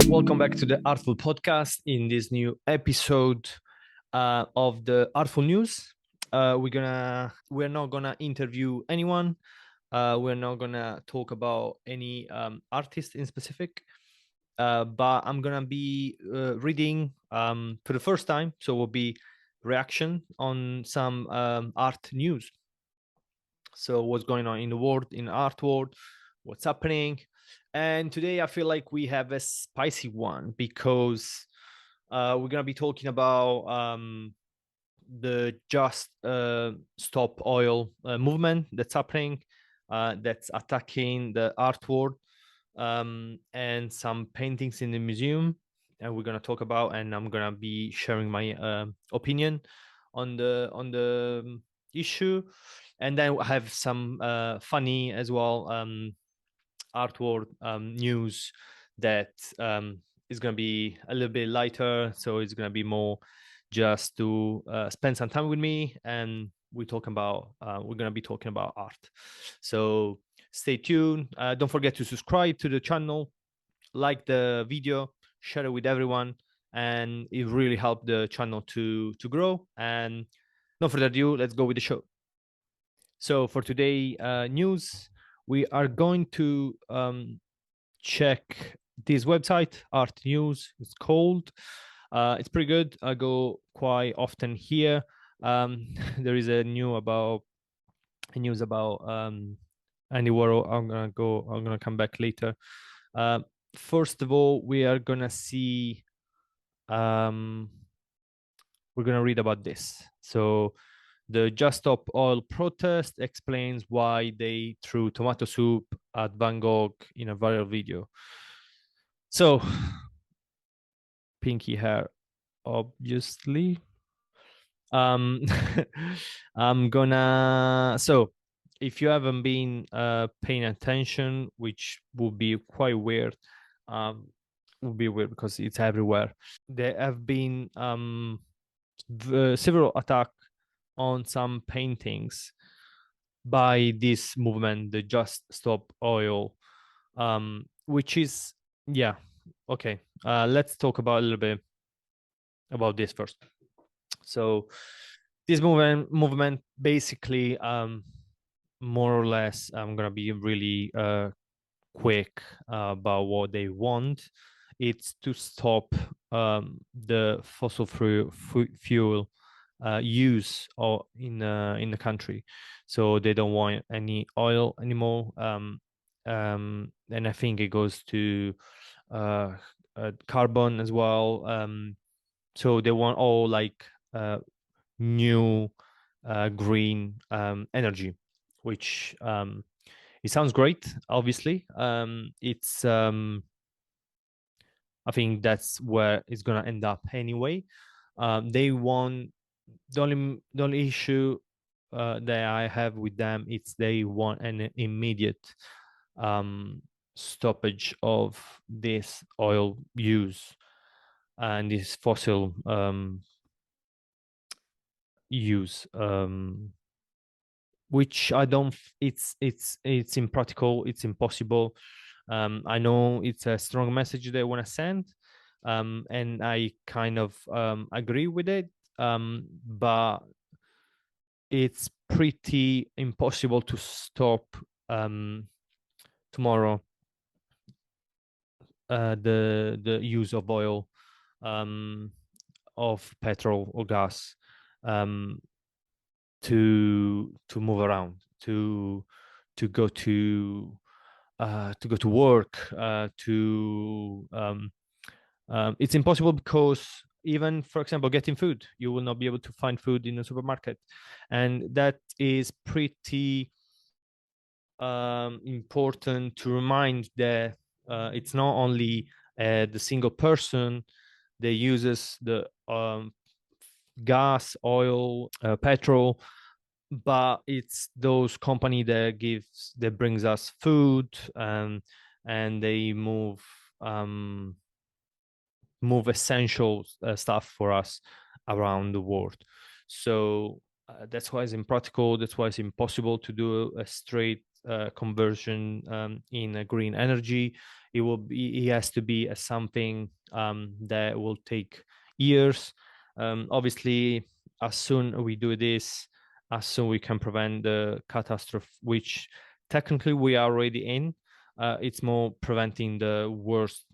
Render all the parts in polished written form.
Welcome back to the Artful podcast. In this new episode of the Artful News, we're not gonna interview anyone. We're not gonna talk about any artist in specific. But I'm gonna be reading for the first time, so will be reaction on some art news. So what's going on in the world, in the art world, what's happening. And today I feel like we have a spicy one because we're gonna be talking about the Just Stop Oil movement that's happening, that's attacking the art world, and some paintings in the museum. And we're gonna talk about, and I'm gonna be sharing my opinion on the issue, and then I have some funny as well artwork news that is going to be a little bit lighter, so it's going to be more just to spend some time with me, and we're going to be talking about art. So stay tuned. Don't forget to subscribe to the channel, like the video, share it with everyone, and it really helped the channel to grow. And no further ado, let's go with the show. So for today news, we are going to check this website, Art News. It's called. It's pretty good. I go quite often here. There is a news about Andy Warhol. I'm gonna come back later. First of all, we are gonna see. We're gonna read about this. So the Just Stop Oil protest explains why they threw tomato soup at Van Gogh in a viral video. So, pinky hair, obviously. I'm gonna. So, if you haven't been paying attention, which would be quite weird, would be weird because it's everywhere. There have been several attacks on some paintings by this movement, the Just Stop Oil, which is, yeah, okay. Let's talk about a little bit about this first. So this movement basically, more or less, I'm gonna be really quick about what they want. It's to stop the fossil fuel use or in the country, so they don't want any oil anymore. And I think it goes to carbon as well. So they want all like new green energy, which it sounds great. Obviously, it's I think that's where it's gonna end up anyway. They want the only issue that I have with them is they want an immediate stoppage of this oil use and this fossil use, which I don't. It's impractical. It's impossible. I know it's a strong message they want to send, and I kind of agree with it. But it's pretty impossible to stop tomorrow the use of oil, of petrol or gas, to move around, to go to work, it's impossible because even, for example, getting food, you will not be able to find food in a supermarket, and that is pretty important to remind that it's not only the single person that uses the gas, oil, petrol, but it's those company that brings us food, and they move essential stuff for us around the world. So that's why it's impractical. That's why it's impossible to do a straight conversion in green energy. It has to be something that will take years. Obviously, as soon we do this, as soon we can prevent the catastrophe, which technically we are already in. It's more preventing the worst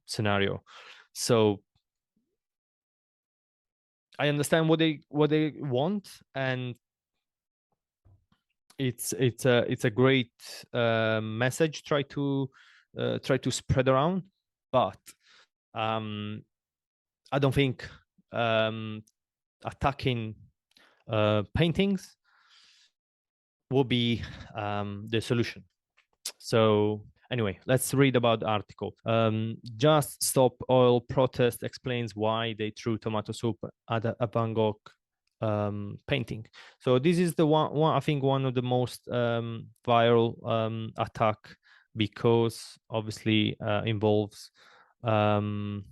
scenario. So I understand what they want, and it's a great message try to spread around, but I don't think attacking paintings will be the solution. So anyway, let's read about the article. Just Stop Oil protest explains why they threw tomato soup at a Van Gogh painting. So this is the one I think one of the most viral attack, because obviously involves as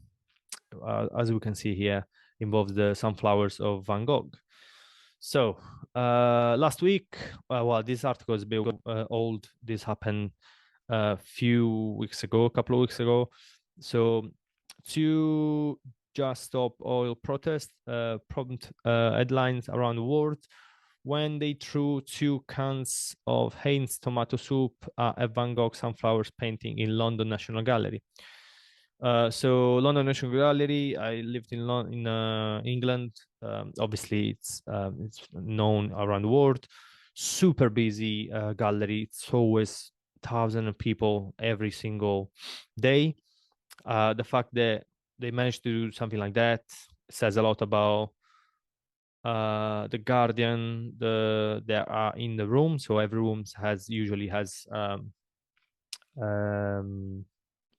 we can see here, involves the sunflowers of Van Gogh. So last week, well, this article is a bit old. This happened a few weeks ago, a couple of weeks ago. So to Just Stop Oil protest prompt headlines around the world when they threw 2 cans of Heinz tomato soup at a Van Gogh sunflowers painting in London National Gallery. So London National Gallery, I lived in England. Obviously, it's known around the world. Super busy gallery. It's always thousands of people every single day. The fact that they managed to do something like that says a lot about the guardian that are in the room. So every room usually has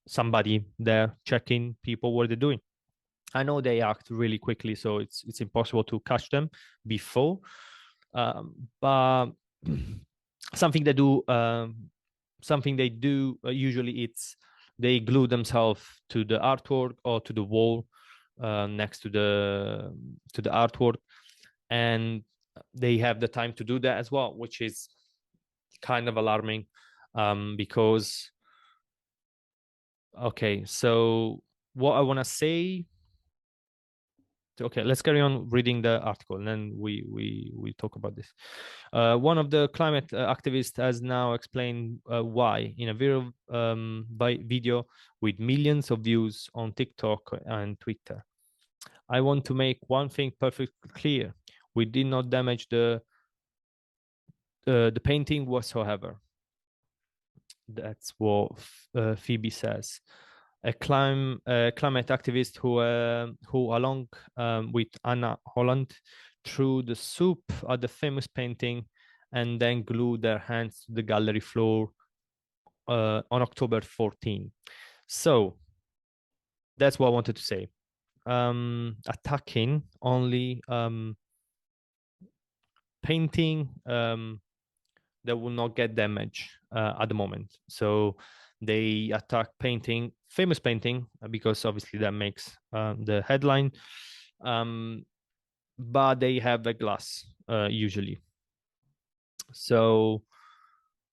somebody there checking people what they're doing. I know they act really quickly, so it's impossible to catch them before. But something they do, usually it's they glue themselves to the artwork or to the wall next to the artwork, and they have the time to do that as well, which is kind of alarming because okay, so what I want to say. Okay, let's carry on reading the article, and then we talk about this. One of the climate activists has now explained why in a viral video with millions of views on TikTok and Twitter. I want to make one thing perfectly clear: we did not damage the painting whatsoever. That's what Phoebe says. A climate activist who along with Anna Holland, threw the soup at the famous painting and then glued their hands to the gallery floor on October 14. So that's what I wanted to say. Attacking only painting that will not get damage at the moment. So they attack painting, famous painting, because obviously that makes the headline. But they have a glass usually. So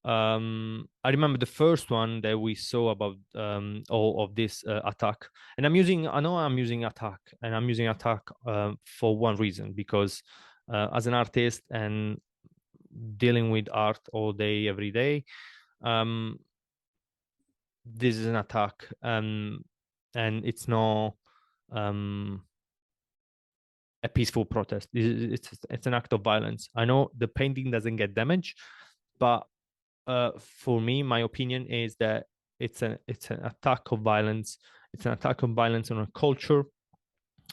I remember the first one that we saw about all of this attack, and I know I'm using attack, and I'm using attack for one reason, because as an artist and dealing with art all day, every day, this is an attack, and it's not a peaceful protest. It's an act of violence. I know the painting doesn't get damaged, but for me, my opinion is that it's an attack of violence. It's an attack of violence on a culture,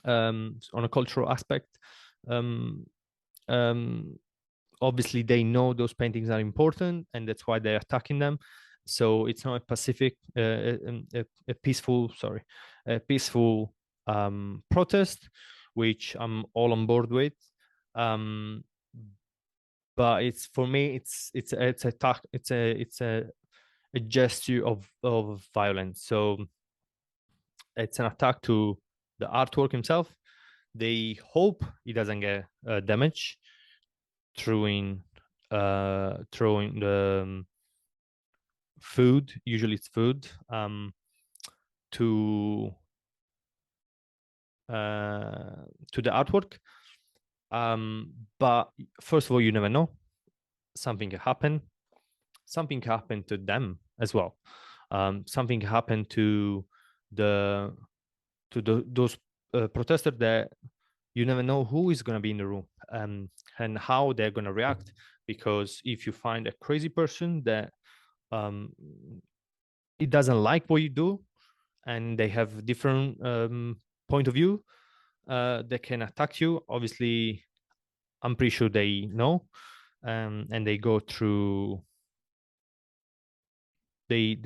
on a cultural aspect. Obviously, they know those paintings are important, and that's why they're attacking them. So it's not a pacific, a peaceful, a peaceful protest, which I'm all on board with. But it's, for me, it's attack. It's a gesture of violence. So it's an attack to the artwork himself. They hope he doesn't get damaged, throwing throwing the food, usually it's food, to to the artwork. But first of all, you never know. Something can happen. Something happened to them as well. Something happened to the those protesters that you never know who is going to be in the room, and how they're going to react. Because if you find a crazy person that um, it doesn't like what you do, and they have different point of view, they can attack you. Obviously, I'm pretty sure they know, and they go through. They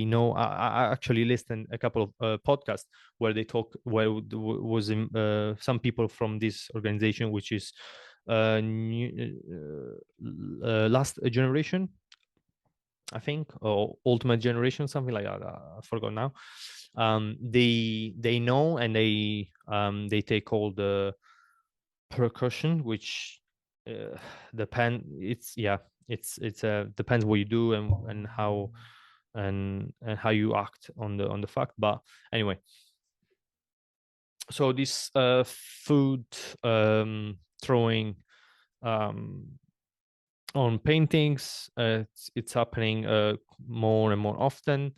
know. I actually listened a couple of podcasts where they talk, where was some people from this organization, which is last generation, I think, or ultimate generation, something like that. I forgot now. They know, and they take all the percussion, which depend. It's yeah, it's depends what you do, and how and how you act on the fact. But anyway, so this food throwing um on paintings, it's happening more and more often.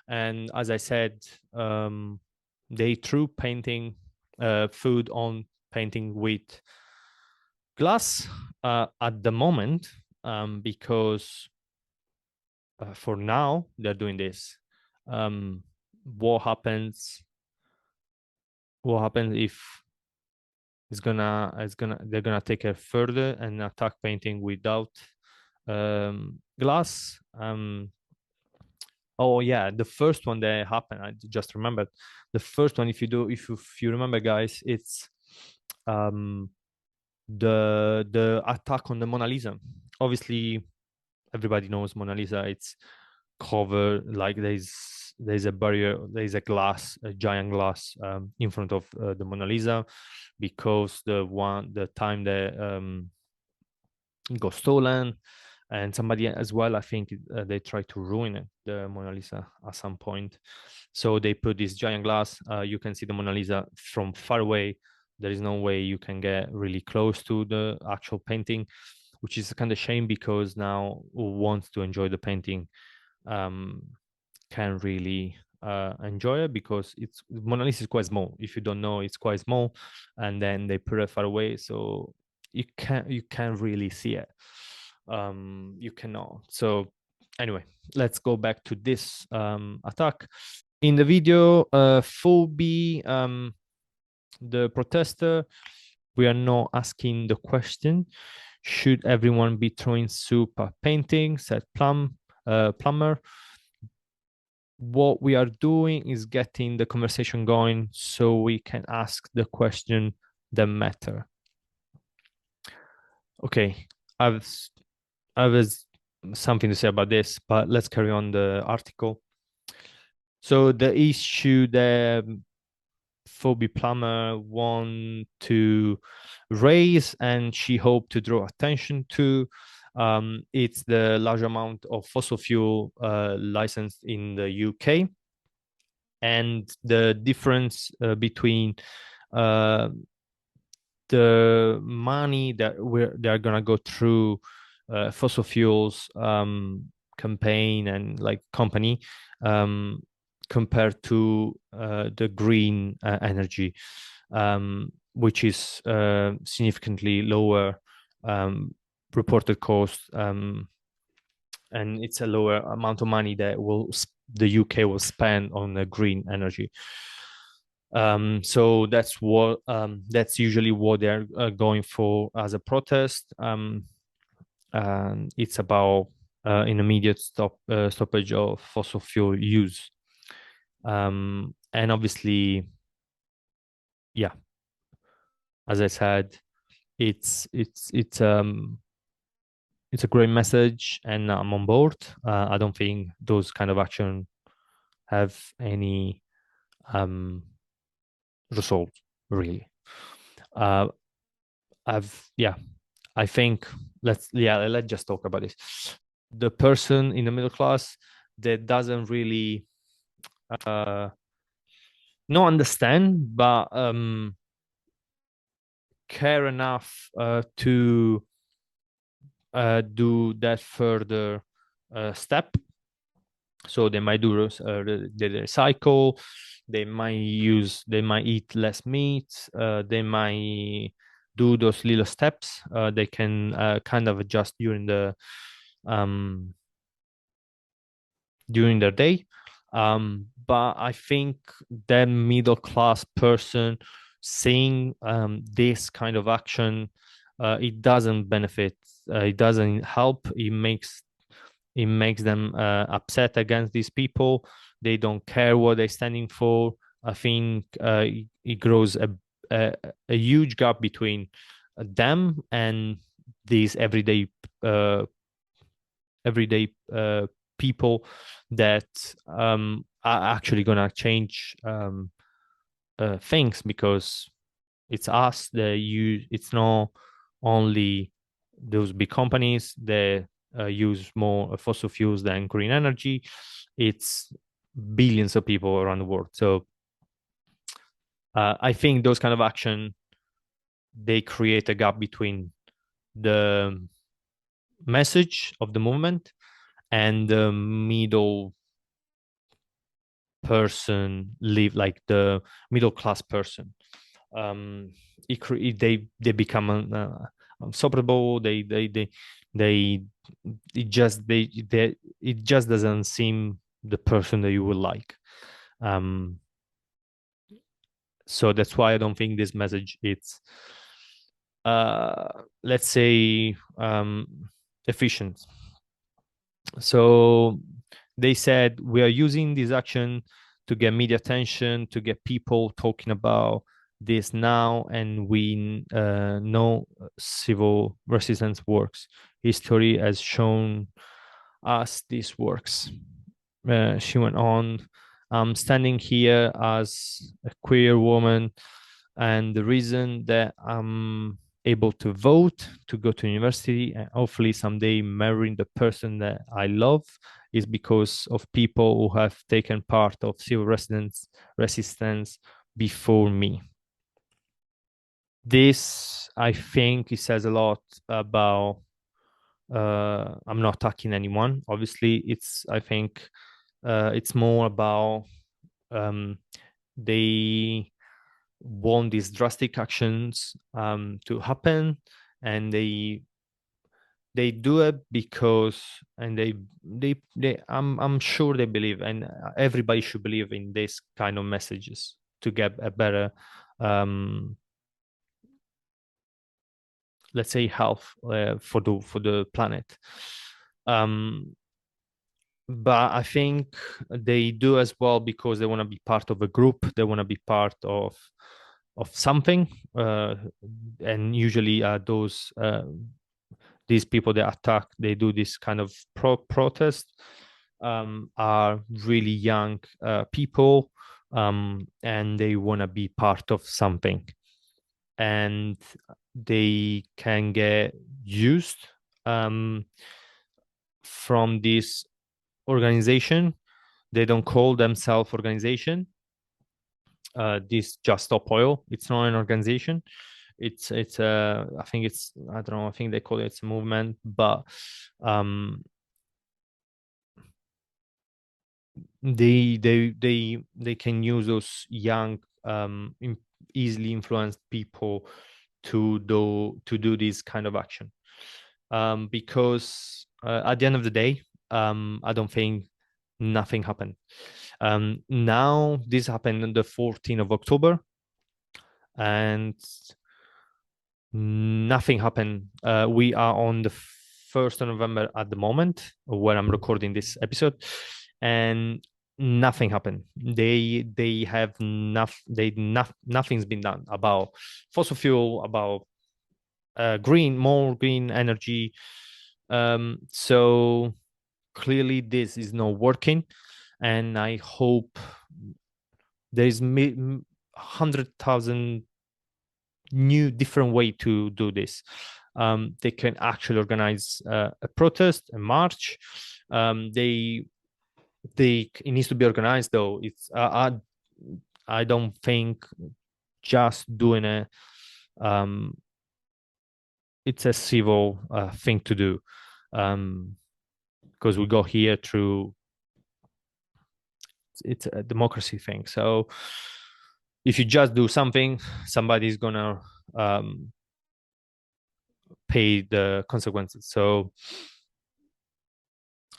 And as I said, they threw painting food on painting with glass at the moment, because for now they're doing this. um, what happens what happens if they're gonna take it further and attack painting without glass? Oh yeah, the first one that happened, I just remembered. The first one, if you remember, guys, it's um the attack on the Mona Lisa. Obviously, everybody knows Mona Lisa. It's covered, like there's a barrier, there's a giant glass in front of the Mona Lisa, because the time that it got stolen, and somebody as well, I think they tried to ruin it, the Mona Lisa, at some point. So they put this giant glass. You can see the Mona Lisa from far away. There is no way you can get really close to the actual painting, which is kind of shame, because now who wants to enjoy the painting um, can really enjoy it, because it's Mona Lisa is quite small. If you don't know, it's quite small, and then they put it far away, so you can't really see it. You cannot. So anyway, let's go back to this attack. In the video, Phoebe, the protester, we are not asking the question, should everyone be throwing soup at painting, said Plummer. What we are doing is getting the conversation going so we can ask the question that matter. Okay, I've I've something to say about this, but let's carry on the article. So the issue that Phoebe Plummer want to raise, and she hoped to draw attention to, it's the large amount of fossil fuel licensed in the UK, and the difference between uh, the money that they're gonna go through fossil fuels campaign and like company, um, compared to the green energy, which is significantly lower reported cost, and it's a lower amount of money that the UK will spend on the green energy. So that's usually what they're going for as a protest. And it's about an immediate stoppage of fossil fuel use. And obviously, yeah, as I said, it's a great message, and I'm on board. I don't think those kind of action have any result really. Uh, I've yeah, I think let's just talk about this. The person in the middle class that doesn't really not understand, but care enough to do that further step. So they might do the recycle. They might eat less meat. They might do those little steps. They can kind of adjust um, during their day. But I think that middle class person seeing this kind of action, it doesn't benefit. It doesn't help. It makes them upset against these people. They don't care what they're standing for. I think it grows a huge gap between them and these uh, everyday people that are actually gonna change things, because it's us that use. It's not only those big companies that use more fossil fuels than green energy. It's billions of people around the world. So I think those kind of action, they create a gap between the message of the movement and the middle person, live like the middle class person. They become unstoppable. They it just doesn't seem the person that you would like. um so that's why I don't think this message it's let's say efficient. So they said we are using this action to get media attention, to get people talking about this now, and we know civil resistance works. History has shown us this works. She went on, I'm standing here as a queer woman, and the reason that I'm able to vote, to go to university, and hopefully someday marrying the person that I love, is because of people who have taken part of civil resistance before me. This, I think, it says a lot about. I'm not attacking anyone. Obviously, I think it's more about they want these drastic actions to happen, and they do it because, and they I'm sure they believe, and everybody should believe in this kind of messages to get a better let's say health for the planet. um but I think they do as well because they want to be part of a group. They want to be part of something, and usually these people that attack, they do this kind of protest, are really young people, and they want to be part of something, and they can get used from this organization. They don't call themselves organization. This Just Stop Oil, it's not an organization. It's I think it's, I don't know, I think they call it a movement, but they can use those young easily influenced people to do this kind of action, because at the end of the day, I don't think nothing happened. Now this happened on the 14th of October, and nothing happened. We are on the 1st of November at the moment where I'm recording this episode, and nothing happened. They have nothing's been done about fossil fuel, about more green energy. So clearly this is not working, and I hope there is 100,000 new different way to do this. they can actually organize a protest, a march. It needs to be organized though. I don't think just doing a it's a civil thing to do, because we go here through it's a democracy thing. So if you just do something, somebody's gonna pay the consequences. So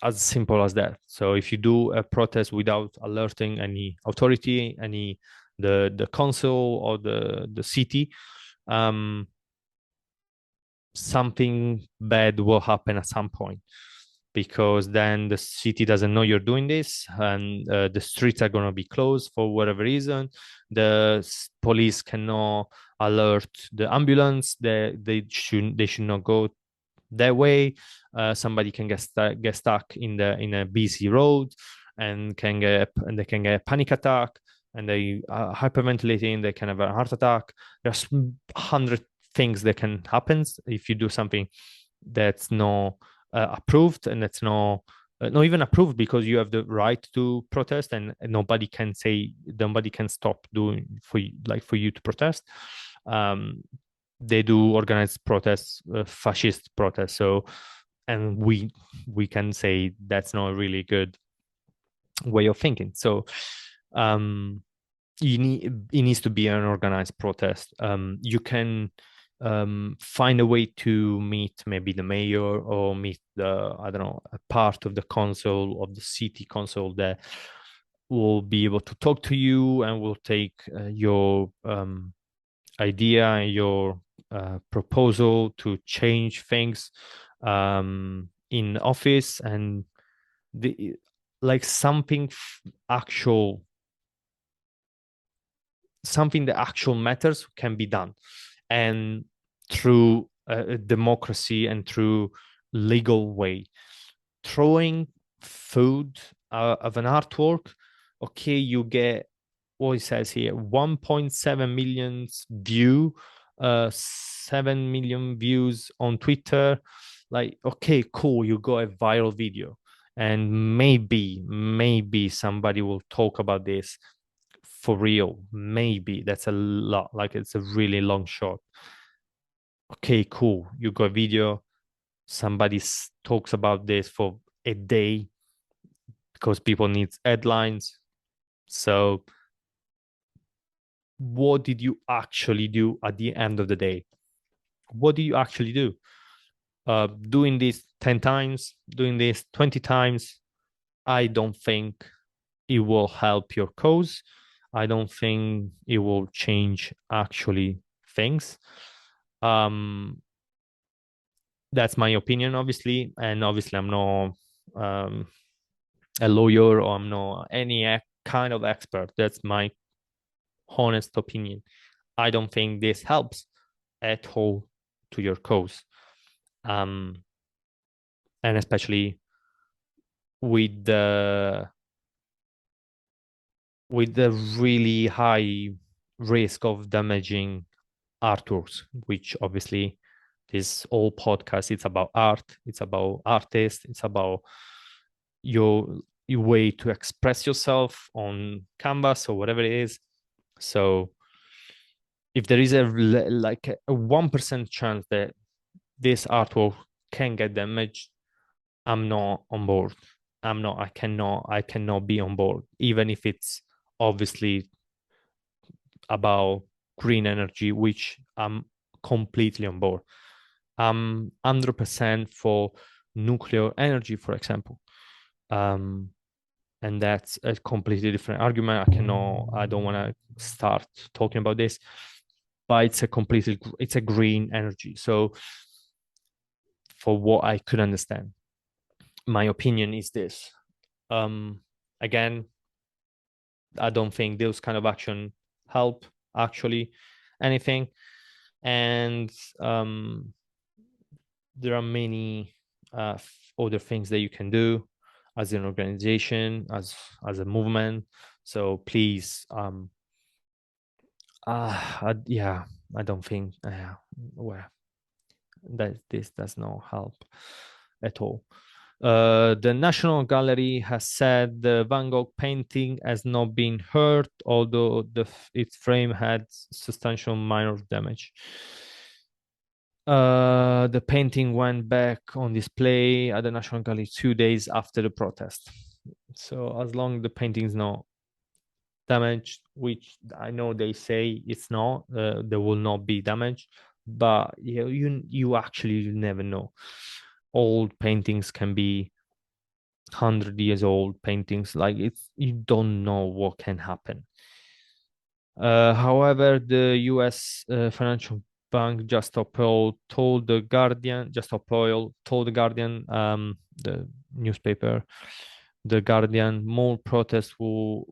as simple as that. So if you do a protest without alerting any authority, any the council or the city, something bad will happen at some point, because then the city doesn't know you're doing this, and the streets are going to be closed for whatever reason. The police cannot alert the ambulance. They should not go that way. Somebody can get stuck in a busy road, and they can get a panic attack, and they are hyperventilating. They can have a heart attack. There's 100 things that can happen if you do something that's not approved, and that's not even approved, because you have the right to protest, and nobody can stop doing for you to protest. They do organized protests, fascist protests. So, and we can say that's not a really good way of thinking. So, it needs to be an organized protest. You can find a way to meet maybe the mayor, or meet I don't know, a part of the council, of the city council, that will be able to talk to you and will take your idea, your proposal to change things in office, and the like something that actual matters can be done, and through a democracy and through legal way. Throwing food of an artwork, okay, you get what it says here: 1.7 million 7 million views on Twitter. Like, okay, cool, you got a viral video, and maybe somebody will talk about this for real. Maybe that's a lot, like it's a really long shot. Okay, cool, you got a video, somebody talks about this for a day because people need headlines. So what did you actually do at the end of the day? What do you actually do? Doing this 10 times, doing this 20 times, I don't think it will help your cause. I don't think it will change actually things. That's my opinion, obviously. And obviously, I'm not a lawyer, or I'm not any kind of expert. That's my honest opinion. I don't think this helps at all to your cause. And especially with the really high risk of damaging artworks, which obviously this whole podcast, it's about art, it's about artists, it's about your way to express yourself on canvas or whatever it is. So if there is a 1% chance that this artwork can get damaged, I'm not on board. I cannot be on board, even if it's obviously about green energy, which I'm completely on board. I'm 100% for nuclear energy, for example. And that's a completely different argument. I don't want to start talking about this, but it's a green energy. So for what I could understand, my opinion is this. Again, I don't think those kind of action help actually anything. And there are many other things that you can do as an organization, as a movement. So please, yeah, I don't think well, this does not help at all. The National Gallery has said the Van Gogh painting has not been hurt, although its frame had substantial minor damage. The painting went back on display at the National Gallery 2 days after the protest. So as long as the painting is not damaged, which I know they say it's not, there will not be damage, but you actually never know. Old paintings can be 100 years old paintings, like you don't know what can happen. However, the US financial bank Just Stop Oil told the Guardian, the newspaper, the Guardian, more protests will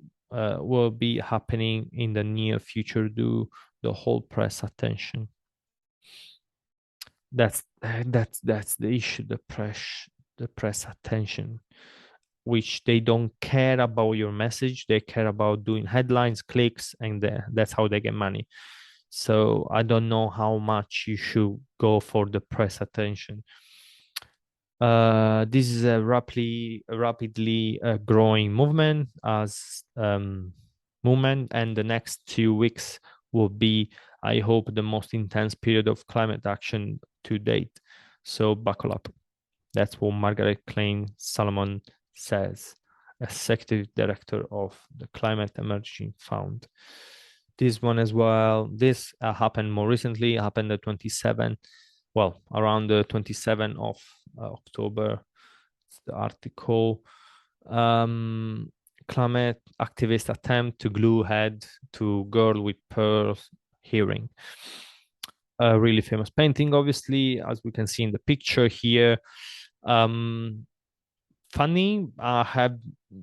be happening in the near future due the whole press attention. That's the issue, the press attention, which they don't care about your message. They care about doing headlines, clicks, and that's how they get money. So I don't know how much you should go for the press attention. This is a rapidly growing movement, and the next 2 weeks will be, I hope, the most intense period of climate action to date. So buckle up. That's what Margaret Klein Salomon says, executive director of the Climate Emergency Fund. This one as well. This happened more recently. Happened the 27th. Well, around the 27th of October. It's the article. Climate activist attempt to glue head to girl with pearls hearing. A really famous painting, obviously, as we can see in the picture here. Funny,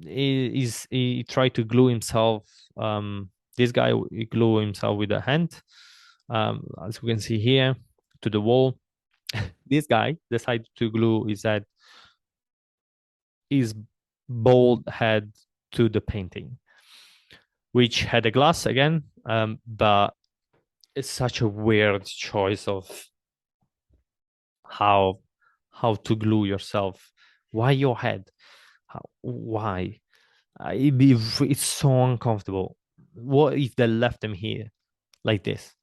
he tried to glue himself. This guy glue himself with a hand, as we can see here, to the wall. This guy decided to glue his bald head to the painting, which had a glass again, but it's such a weird choice of how to glue yourself. Why your head? Why? It's so uncomfortable. What if they left them here like this?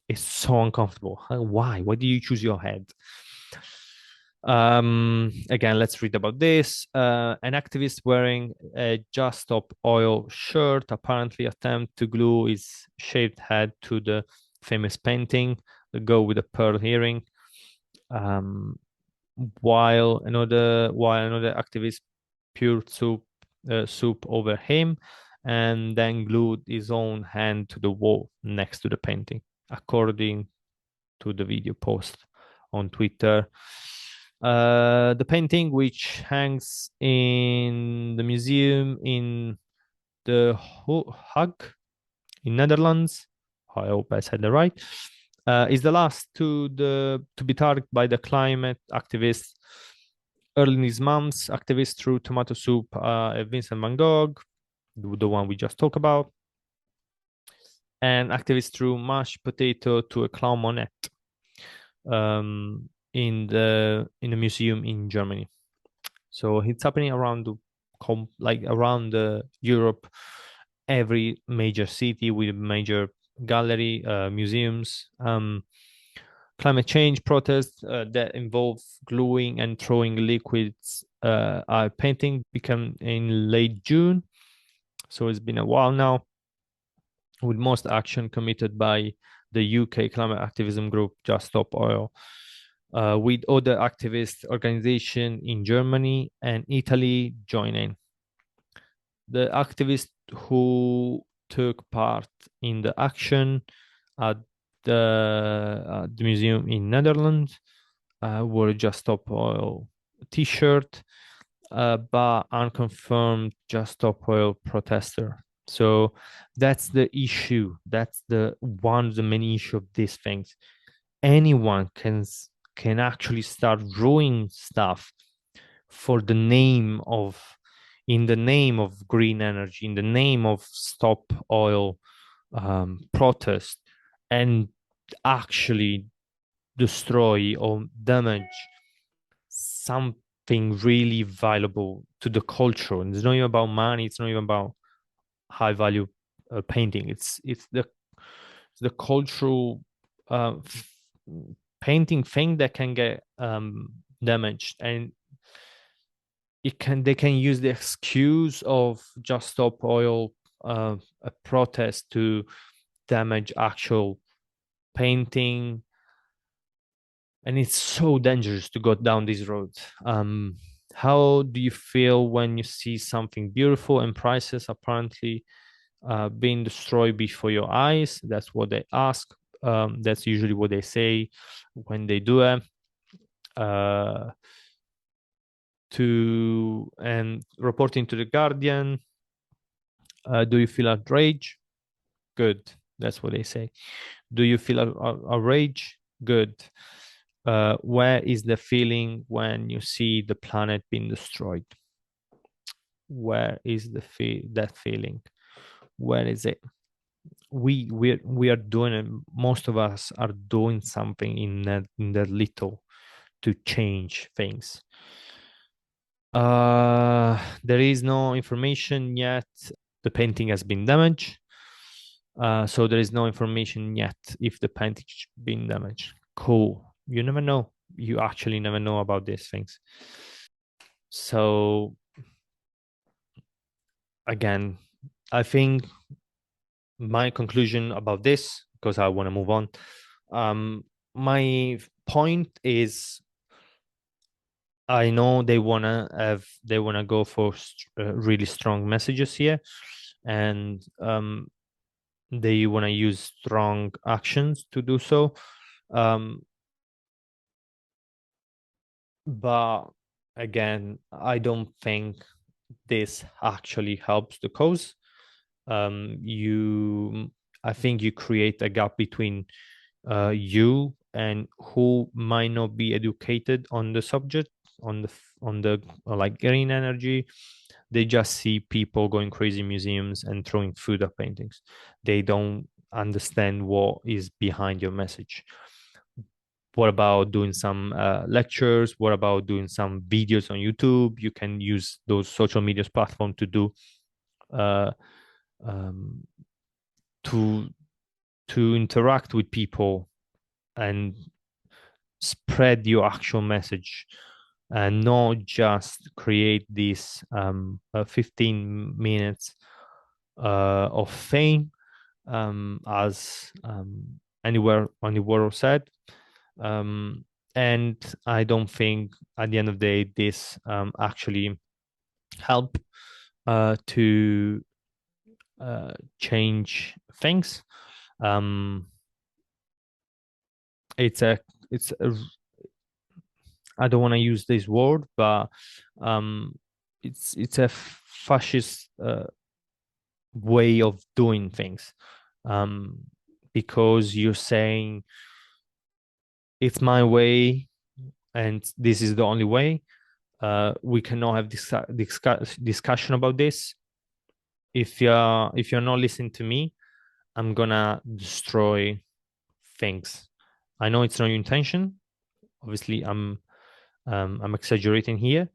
It's so uncomfortable. Why? Why do you choose your head? Again, let's read about this. An activist wearing a Just Stop Oil shirt apparently attempt to glue his shaved head to the famous painting, the girl with a pearl earring. While another activist poured soup over him and then glued his own hand to the wall next to the painting, according to the video post on Twitter. The painting, which hangs in the museum in the Hague in Netherlands, I hope I said that right, is the last to be targeted by the climate activists. Early in his months, activists threw tomato soup at Vincent van Gogh, the one we just talked about, and activists threw mashed potato to a clown Monet in the museum in Germany. So it's happening around Europe, every major city with major gallery, museums. Climate change protests that involve gluing and throwing liquids painting began in late June. So it's been a while now, with most action committed by the UK climate activism group Just Stop Oil, with other activist organizations in Germany and Italy joining. The activists who took part in the action at the museum in Netherlands wore Just Stop Oil t-shirt, but unconfirmed Just Stop Oil protester. So that's the issue. That's one of the main issue of these things. Anyone can actually start ruining stuff for the name of in the name of green energy, in the name of stop oil protest, and actually destroy or damage something really valuable to the culture. And it's not even about money. It's not even about high value painting. It's the cultural painting thing that can get damaged, and they can use the excuse of Just Stop Oil, a protest, to damage actual painting, and it's so dangerous to go down this road. How do you feel when you see something beautiful and priceless apparently being destroyed before your eyes? That's what they ask. That's usually what they say when they do it. Uh, to and reporting to the Guardian, do you feel outrage? Good. That's what they say. Do you feel outrage? Good. Where is the feeling when you see the planet being destroyed? Where is that feeling? Where is it? We are doing it. Most of us are doing something in that little to change things. There is no information yet. The painting has been damaged. So there is no information yet if the painting has been damaged. Cool. You never know. You actually never know about these things. So again, I think my conclusion about this, because I want to move on. My point is, I know they wanna go for really strong messages here, and they wanna use strong actions to do so. But again, I don't think this actually helps the cause. You, I think you create a gap between you and who might not be educated on the subject, on the like green energy. They just see people going crazy in museums and throwing food at paintings. They don't understand what is behind your message. What about doing some lectures? What about doing some videos on YouTube? You can use those social media platforms to do uh, um, to interact with people and spread your actual message, and not just create this 15 minutes of fame, as anywhere on the world said. um, and I don't think at the end of the day this actually help to change things. um, it's a it's a, I don't want to use this word, but um, it's a fascist way of doing things, um, because you're saying it's my way and this is the only way. We cannot have discussion about this. If you're not listening to me, I'm gonna destroy things. I know it's not your intention. Obviously, I'm exaggerating here,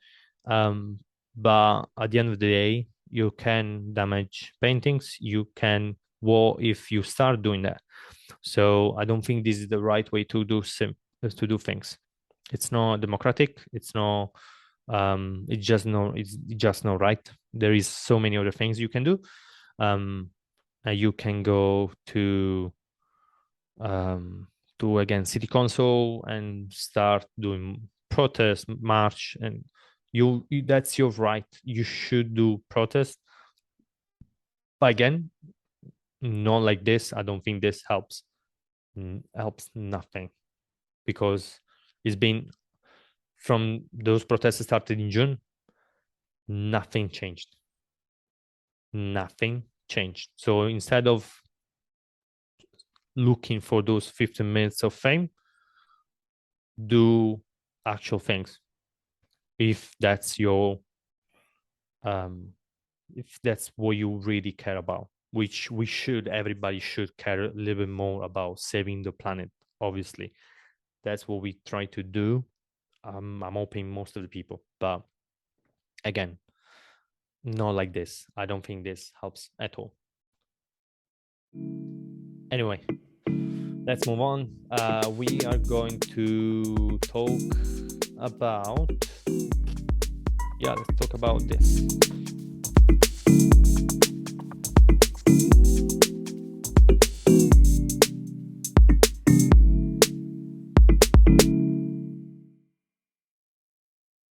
um, but at the end of the day, you can damage paintings. You can war if you start doing that. So I don't think this is the right way to do things. It's not democratic. It's not. It's just not right. There is so many other things you can do. Um, you can go um, again city council and start doing protest march, and that's your right. You should do protest, but again, not like this. I don't think this helps nothing, because it's been from those protests started in June. Nothing changed. Nothing changed. So instead of looking for those 15 minutes of fame, do actual things, if that's your um if that's what you really care about, which everybody should care a little bit more about saving the planet, obviously. That's what we try to do. I'm hoping most of the people, but again, not like this. I don't think this helps at all. Anyway, let's move on. We are going to talk about let's talk about this.